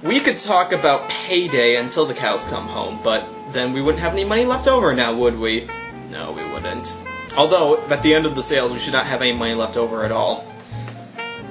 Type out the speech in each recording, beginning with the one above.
We could talk about payday until the cows come home, but then we wouldn't have any money left over now, would we? No, we wouldn't. Although, at the end of the sales, we should not have any money left over at all.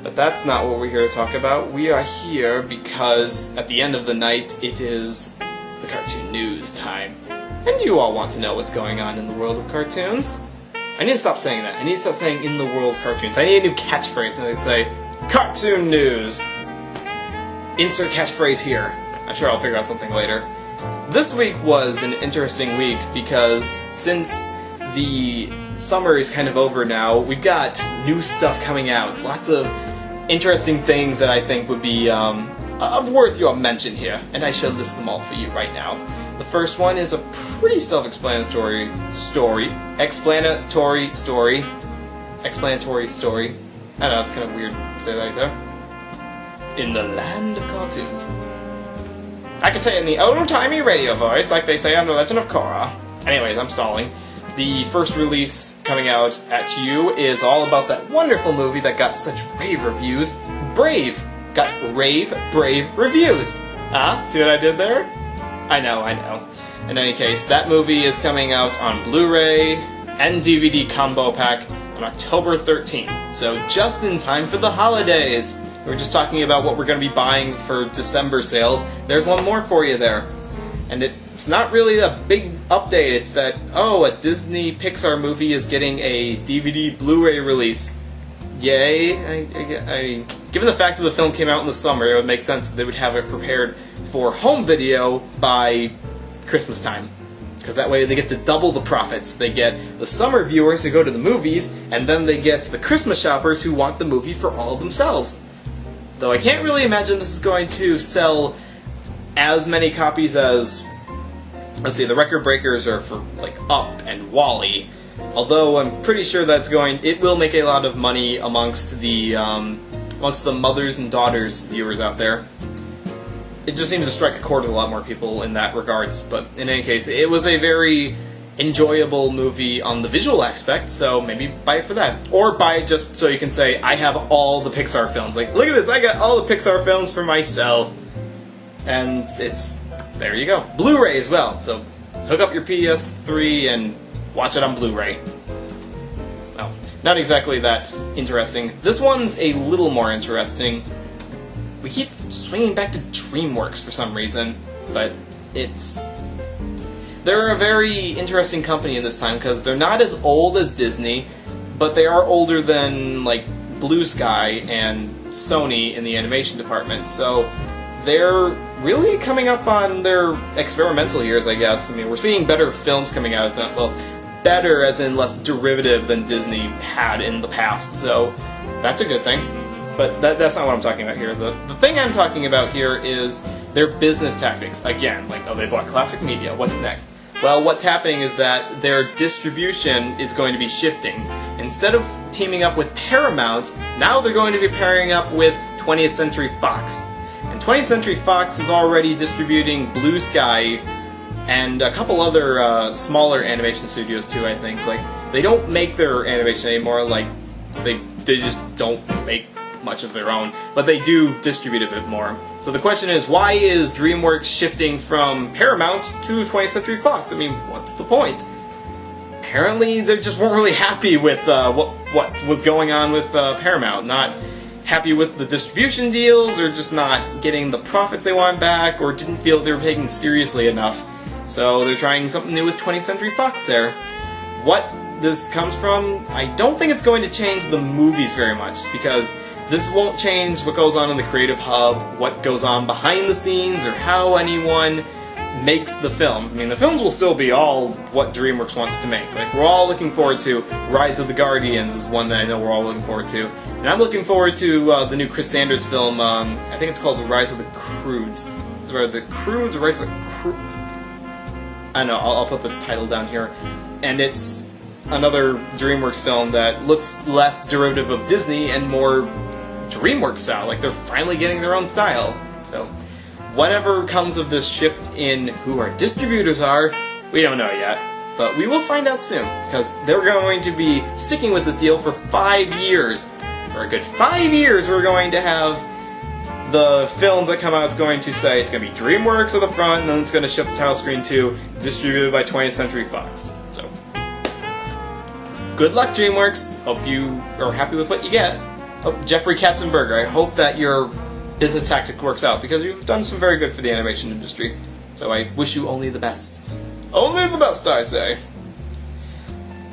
But that's not what we're here to talk about. We are here because, at the end of the night, it is the cartoon news time. And you all want to know what's going on in the world of cartoons. I need to stop saying that. I need to stop saying in the world of cartoons. I need a new catchphrase, and I say, cartoon news! Insert catchphrase here. I'm sure I'll figure out something later. This week was an interesting week because since the summer is kind of over now, we've got new stuff coming out. Lots of interesting things that I think would be of worth your mention here, and I shall list them all for you right now. The first one is a pretty self-explanatory story. Explanatory story. I don't know, it's kind of weird to say that right there. In the land of cartoons. I could say it in the old-timey radio voice, like they say on The Legend of Korra. Anyways, I'm stalling. The first release coming out at you is all about that wonderful movie that got such rave reviews. Brave! Got brave reviews! See what I did there? I know. In any case, that movie is coming out on Blu-ray and DVD combo pack on October 13th, so just in time for the holidays! We were just talking about what we're going to be buying for December sales. There's one more for you there. And it's not really a big update, it's that, oh, a Disney Pixar movie is getting a DVD Blu-ray release. Yay! Given the fact that the film came out in the summer, it would make sense that they would have it prepared for home video by Christmas time. Because that way they get to double the profits. They get the summer viewers who go to the movies, and then they get the Christmas shoppers who want the movie for all of themselves. Though I can't really imagine this is going to sell as many copies as, let's see, the record breakers are for, like, Up and WALL-E. Although I'm pretty sure it will make a lot of money amongst the mothers and daughters viewers out there. It just seems to strike a chord with a lot more people in that regards, but in any case, it was a very enjoyable movie on the visual aspect, so maybe buy it for that. Or buy it just so you can say, I have all the Pixar films. Like, look at this, I got all the Pixar films for myself. And there you go. Blu-ray as well, so hook up your PS3 and watch it on Blu-ray. Well, not exactly that interesting. This one's a little more interesting. We keep swinging back to DreamWorks for some reason, but they're a very interesting company in this time because they're not as old as Disney, but they are older than, like, Blue Sky and Sony in the animation department, so they're really coming up on their experimental years, I guess. I mean, we're seeing better films coming out of them. Well, better as in less derivative than Disney had in the past, so that's a good thing. But that's not what I'm talking about here. The thing I'm talking about here is their business tactics. Again, like, oh, they bought Classic Media, what's next? Well, what's happening is that their distribution is going to be shifting. Instead of teaming up with Paramount, now they're going to be pairing up with 20th Century Fox. And 20th Century Fox is already distributing Blue Sky and a couple other smaller animation studios too, I think. Like, they don't make their animation anymore, like, they just don't make much of their own, but they do distribute a bit more. So the question is, why is DreamWorks shifting from Paramount to 20th Century Fox? I mean, what's the point? Apparently they just weren't really happy with what was going on with Paramount. Not happy with the distribution deals, or just not getting the profits they want back, or didn't feel they were taken seriously enough. So they're trying something new with 20th Century Fox there. What this comes from, I don't think it's going to change the movies very much, because this won't change what goes on in the Creative Hub, what goes on behind the scenes, or how anyone makes the films. I mean, the films will still be all what DreamWorks wants to make. Like, we're all looking forward to Rise of the Guardians is one that I know we're all looking forward to. And I'm looking forward to the new Chris Sanders film, I think it's called Rise of the Croods. It's where the Croods, or Rise of the Croods? I don't know, I'll put the title down here. And it's another DreamWorks film that looks less derivative of Disney and more DreamWorks style, like they're finally getting their own style. So, whatever comes of this shift in who our distributors are, we don't know yet. But we will find out soon, because they're going to be sticking with this deal for 5 years. For a good 5 years we're going to have the films that come out, it's going to say it's going to be DreamWorks at the front, and then it's going to shift the title screen to distributed by 20th Century Fox. So, good luck, DreamWorks. Hope you are happy with what you get. Oh, Jeffrey Katzenberger, I hope that your business tactic works out, because you've done some very good for the animation industry. So I wish you only the best. Only the best, I say.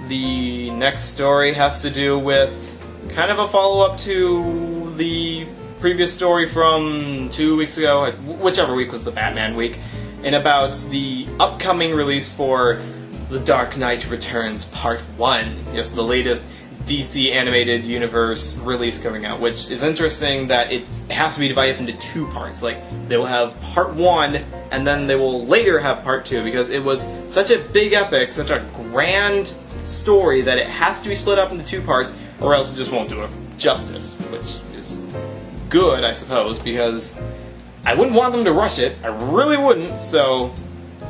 The next story has to do with kind of a follow-up to the previous story from 2 weeks ago, whichever week was the Batman week, and about the upcoming release for The Dark Knight Returns Part 1. Yes, the latest DC Animated Universe release coming out, which is interesting that it has to be divided up into 2 parts. Like, they will have Part 1, and then they will later have Part 2, because it was such a big epic, such a grand story, that it has to be split up into 2 parts, or else it just won't do it justice, which is good, I suppose, because I wouldn't want them to rush it. I really wouldn't, so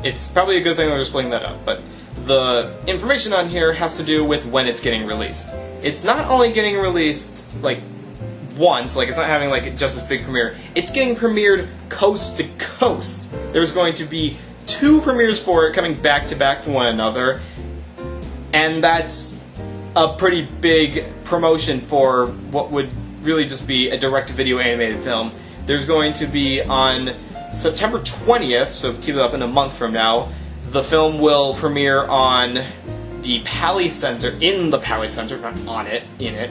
it's probably a good thing that they're splitting that up. But the information on here has to do with when it's getting released. It's not only getting released, like, once, like, it's not having, like, just this big premiere. It's getting premiered coast to coast. There's going to be 2 premieres for it coming back to back from one another, and that's a pretty big promotion for what would really just be a direct-to-video animated film. There's going to be on September 20th, so keep it up in a month from now, the film will premiere on the Pally Center, in the Pally Center, not on it, in it.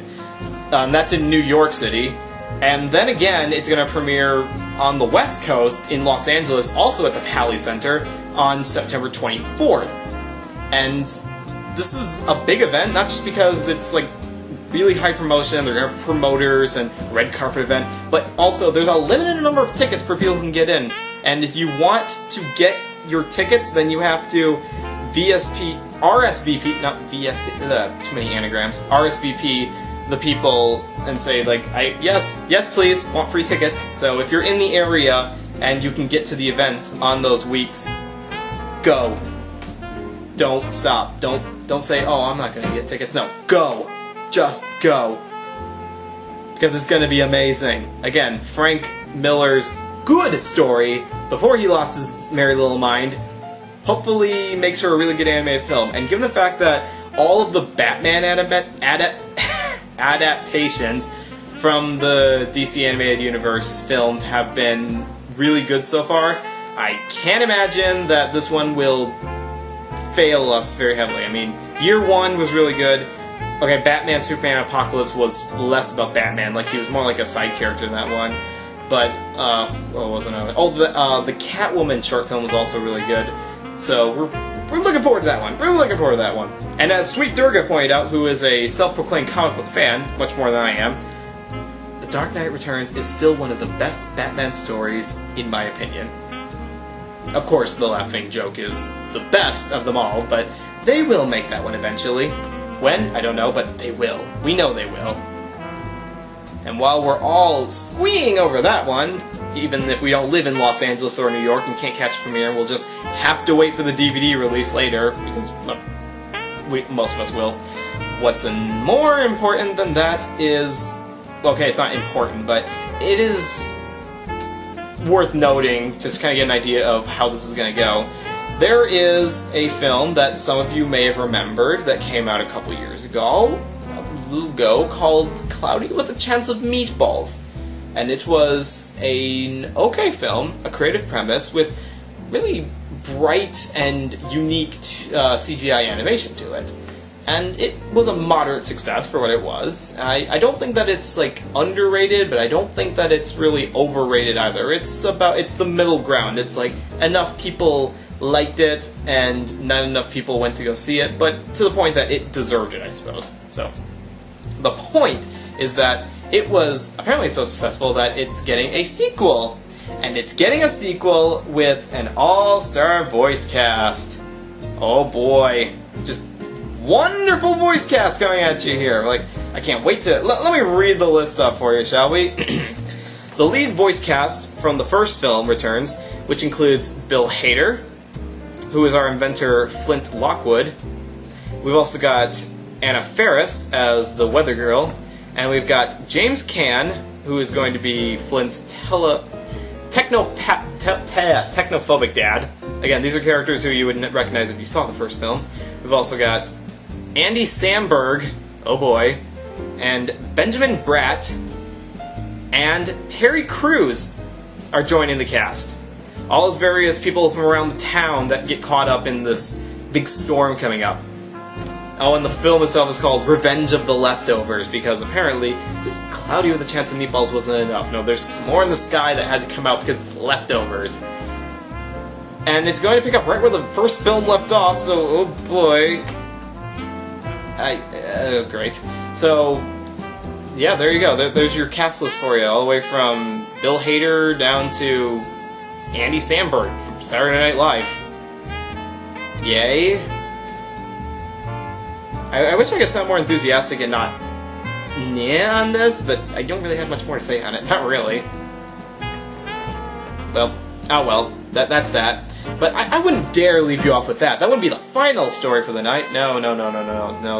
That's in New York City. And then again, it's going to premiere on the West Coast in Los Angeles, also at the Pally Center, on September 24th. And this is a big event, not just because it's like really high promotion, they're going to have promoters and red carpet event, but also there's a limited number of tickets for people who can get in. And if you want to get your tickets, then you have to RSVP, not VSP, too many anagrams, RSVP the people and say, like, yes please, want free tickets. So if you're in the area and you can get to the event on those weeks, go. Don't stop. Don't say, oh, I'm not going to get tickets. No, go. Just go. Because it's going to be amazing. Again, Frank Miller's good story, before he lost his merry little mind, hopefully makes her a really good animated film. And given the fact that all of the Batman adaptations from the DC Animated Universe films have been really good so far, I can't imagine that this one will fail us very heavily. I mean, year 1 was really good. Okay, Batman, Superman, Apocalypse was less about Batman, like he was more like a side character in that one. But, what was another? Oh, the Catwoman short film was also really good. So, we're looking forward to that one. We're looking forward to that one. And as Sweet Durga pointed out, who is a self-proclaimed comic book fan, much more than I am, The Dark Knight Returns is still one of the best Batman stories, in my opinion. Of course, the laughing joke is the best of them all, but they will make that one eventually. When? I don't know, but they will. We know they will. And while we're all squeeing over that one, even if we don't live in Los Angeles or New York and can't catch the premiere, we'll just have to wait for the DVD release later, because most of us will. What's more important than that is... Okay, it's not important, but it is worth noting, just kind of get an idea of how this is going to go. There is a film that some of you may have remembered that came out a couple years ago, called Cloudy with a Chance of Meatballs. And it was an okay film, a creative premise, with really bright and unique CGI animation to it. And it was a moderate success for what it was. I don't think that it's, like, underrated, but I don't think that it's really overrated either. It's the middle ground. It's like, enough people liked it, and not enough people went to go see it, but to the point that it deserved it, I suppose. So, the point is that it was apparently so successful that it's getting a sequel. And it's getting a sequel with an all-star voice cast. Oh boy. Just wonderful voice cast coming at you here. Like, I can't wait to... Let me read the list up for you, shall we? The lead voice cast from the first film returns, which includes Bill Hader, who is our inventor Flint Lockwood. We've also got Anna Faris as the Weather Girl, and we've got James Caan who is going to be Flint's technophobic dad. Again, these are characters who you would recognize if you saw the first film. We've also got Andy Samberg, oh boy, and Benjamin Bratt, and Terry Crews are joining the cast. All those various people from around the town that get caught up in this big storm coming up. Oh, and the film itself is called Revenge of the Leftovers, because apparently just cloudy with a chance of meatballs wasn't enough. No, there's more in the sky that had to come out because it's leftovers. And it's going to pick up right where the first film left off, so, oh boy. Great. So, yeah, there you go. There's your cast list for you, all the way from Bill Hader down to Andy Samberg from Saturday Night Live. Yay. I wish I could sound more enthusiastic and not nah on this, but I don't really have much more to say on it. Not really. Well, oh well, that's that. But I wouldn't dare leave you off with that. That wouldn't be the final story for the night. No.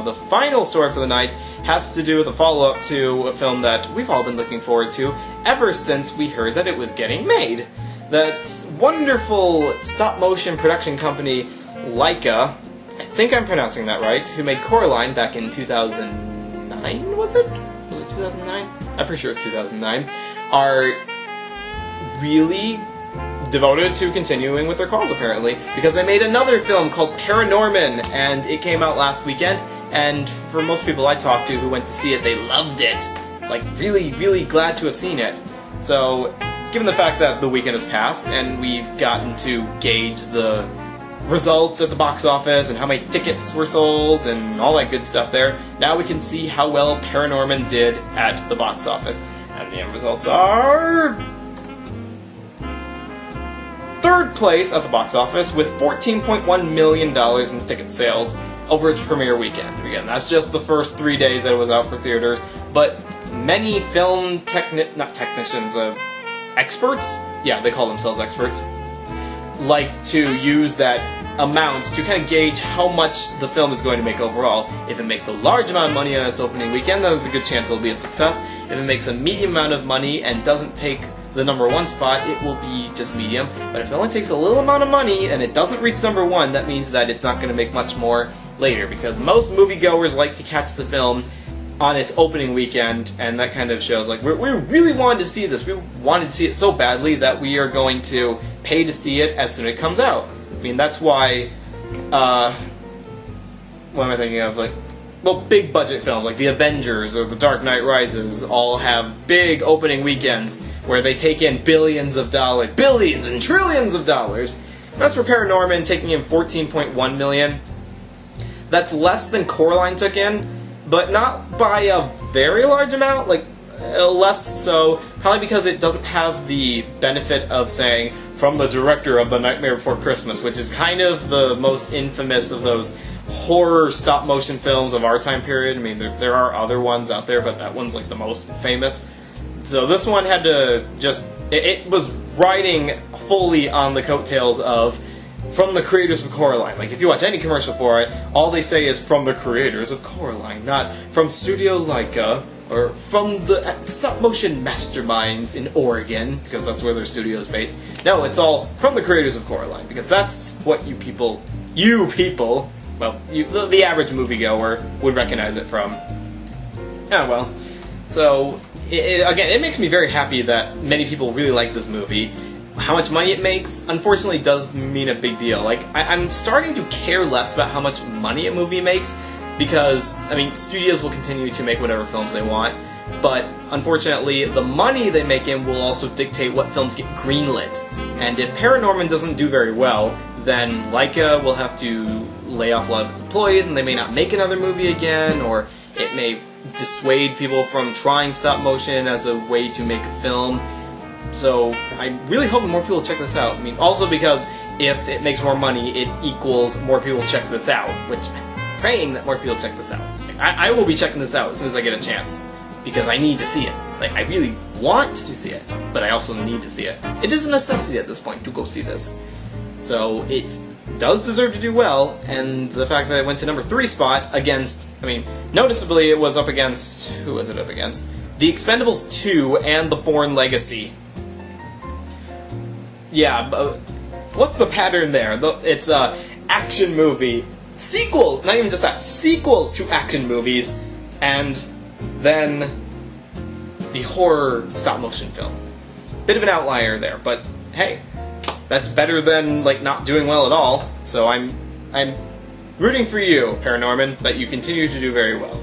The final story for the night has to do with a follow-up to a film that we've all been looking forward to ever since we heard that it was getting made. That wonderful stop-motion production company, Laika, I think I'm pronouncing that right, who made Coraline back in 2009, was it? Was it 2009? I'm pretty sure it's 2009, are really devoted to continuing with their cause, apparently, because they made another film called Paranorman, and it came out last weekend, and for most people I talked to who went to see it, they loved it. Like, really, really glad to have seen it. So, given the fact that the weekend has passed, and we've gotten to gauge the results at the box office, and how many tickets were sold, and all that good stuff there, now we can see how well Paranorman did at the box office. And the end results are... third place at the box office with $14.1 million in ticket sales over its premiere weekend. Again, that's just the first 3 days that it was out for theaters, but many film experts? Yeah, they call themselves experts. Liked to use that amount to kind of gauge how much the film is going to make overall. If it makes a large amount of money on its opening weekend, then there's a good chance it'll be a success. If it makes a medium amount of money and doesn't take the #1 spot, it will be just medium. But if it only takes a little amount of money and it doesn't reach #1, that means that it's not going to make much more later, because most moviegoers like to catch the film on its opening weekend, and that kind of shows, like, we really wanted to see this. We wanted to see it so badly that we are going to pay to see it as soon as it comes out. I mean, that's why, what am I thinking of? Like, well, big budget films like The Avengers or The Dark Knight Rises all have big opening weekends where they take in billions and trillions of dollars. That's for Paranorman, taking in $14.1 million. That's less than Coraline took in, but not by a very large amount, like, less so, probably because it doesn't have the benefit of saying, from the director of The Nightmare Before Christmas, which is kind of the most infamous of those horror stop-motion films of our time period. I mean, there are other ones out there, but that one's like the most famous. So this one had to just... It was riding fully on the coattails of from the creators of Coraline. Like, if you watch any commercial for it, all they say is from the creators of Coraline, not from Studio Laika, or from the stop-motion masterminds in Oregon, because that's where their studio is based. No, it's all from the creators of Coraline, because that's what you people, well, the average moviegoer would recognize it from. Oh, well. So, again, it makes me very happy that many people really like this movie. How much money it makes, unfortunately, does mean a big deal. Like, I'm starting to care less about how much money a movie makes, because, I mean, studios will continue to make whatever films they want, but unfortunately, the money they make in will also dictate what films get greenlit. And if Paranorman doesn't do very well, then Laika will have to lay off a lot of its employees, and they may not make another movie again, or it may dissuade people from trying stop motion as a way to make a film. So I really hope more people check this out. I mean, also because if it makes more money, it equals more people check this out, which I'm praying that more people check this out. I will be checking this out as soon as I get a chance, because I need to see it. Like, I really want to see it, but I also need to see it. It is a necessity at this point to go see this. So it does deserve to do well, and the fact that it went to #3 spot against, I mean, noticeably it was up against, who was it up against? The Expendables 2 and The Bourne Legacy. Yeah, what's the pattern there? It's a action movie. Sequels! Not even just that. Sequels to action movies. And then the horror stop-motion film. Bit of an outlier there, but hey, that's better than, like, not doing well at all. So I'm rooting for you, Paranorman, that you continue to do very well.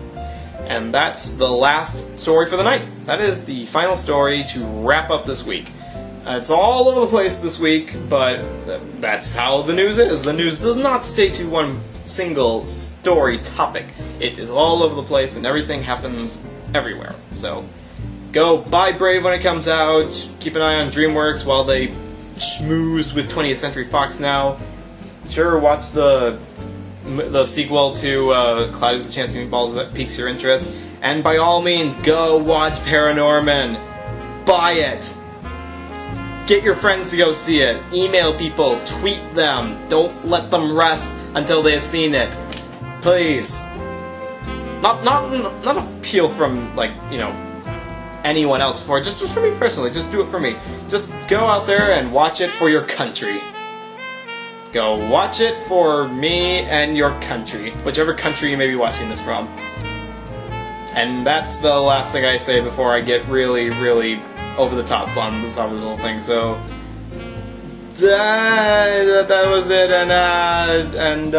And that's the last story for the night. That is the final story to wrap up this week. It's all over the place this week, but that's how the news is. The news does not stay to one single story topic. It is all over the place, and everything happens everywhere. So, go buy Brave when it comes out. Keep an eye on DreamWorks while they schmooze with 20th Century Fox now. Sure, watch the sequel to Cloudy with a Chance of Meatballs if that piques your interest. And by all means, go watch Paranorman. Buy it. Get your friends to go see it. Email people. Tweet them. Don't let them rest until they have seen it. Please. Not appeal from, like, you know, anyone else for it. Just for me personally. Just do it for me. Just go out there and watch it for your country. Go watch it for me and your country. Whichever country you may be watching this from. And that's the last thing I say before I get really, really over the top on the top of this whole thing. So that was it, and